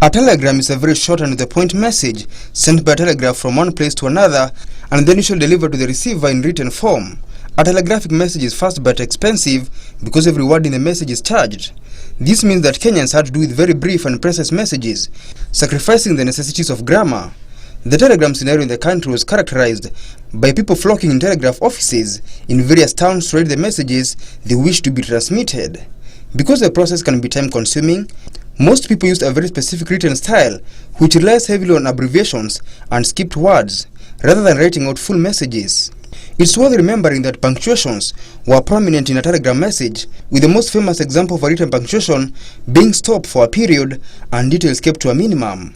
A telegram is a very short and to the point message sent by telegraph from one place to another and then usually delivered to the receiver in written form. A telegraphic message is fast but expensive because every word in the message is charged. This means that Kenyans had to do with very brief and precise messages, sacrificing the necessities of grammar. The telegram scenario in the country was characterized by people flocking in telegraph offices in various towns to read the messages they wish to be transmitted. Because the process can be time-consuming, most people used a very specific written style which relies heavily on abbreviations and skipped words, rather than writing out full messages. It's worth remembering that punctuations were prominent in a telegram message, with the most famous example of a written punctuation being stopped for a period and details kept to a minimum.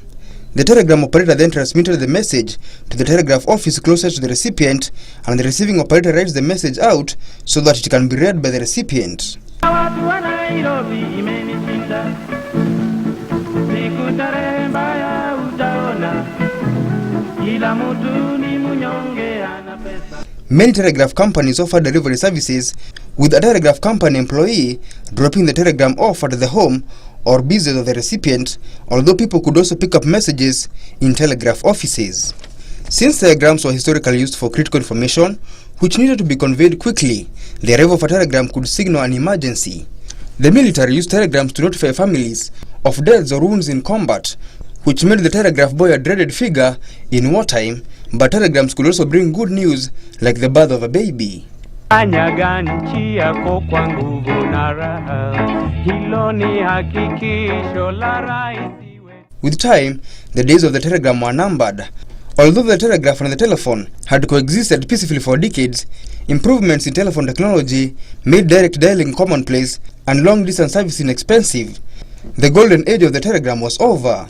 The telegram operator then transmitted the message to the telegraph office closest to the recipient, and the receiving operator writes the message out so that it can be read by the recipient. Many telegraph companies offer delivery services, with a telegraph company employee dropping the telegram off at the home or business of the recipient, although people could also pick up messages in telegraph offices. Since telegrams were historically used for critical information, which needed to be conveyed quickly, the arrival of a telegram could signal an emergency. The military used telegrams to notify families of deaths or wounds in combat, which made the telegraph boy a dreaded figure in wartime, but telegrams could also bring good news like the birth of a baby. With time, the days of the telegram were numbered. Although the telegraph and the telephone had coexisted peacefully for decades, improvements in telephone technology made direct dialing commonplace and long-distance service inexpensive. The golden age of the telegram was over.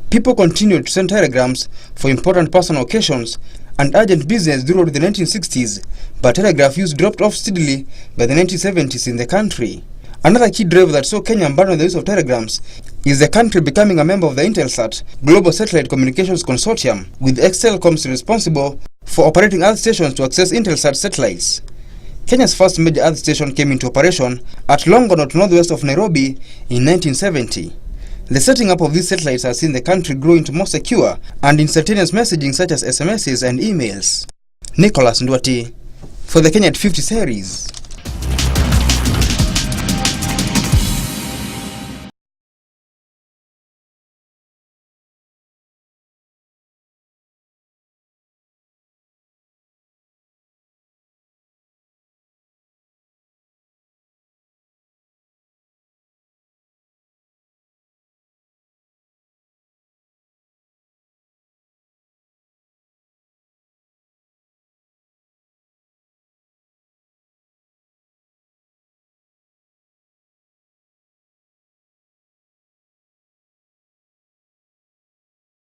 People continued to send telegrams for important personal occasions and urgent business throughout the 1960s, but telegraph use dropped off steadily by the 1970s in the country. Another key driver that saw Kenya abandon the use of telegrams is the country becoming a member of the Intelsat Global Satellite Communications Consortium, with ex-telecoms responsible for operating earth stations to access Intelsat satellites. Kenya's first major earth station came into operation at Longonot, northwest of Nairobi in 1970. The setting up of these satellites has seen the country grow into more secure and instantaneous messaging such as SMSs and emails. Nicholas Ndwati for the Kenya at 50 series.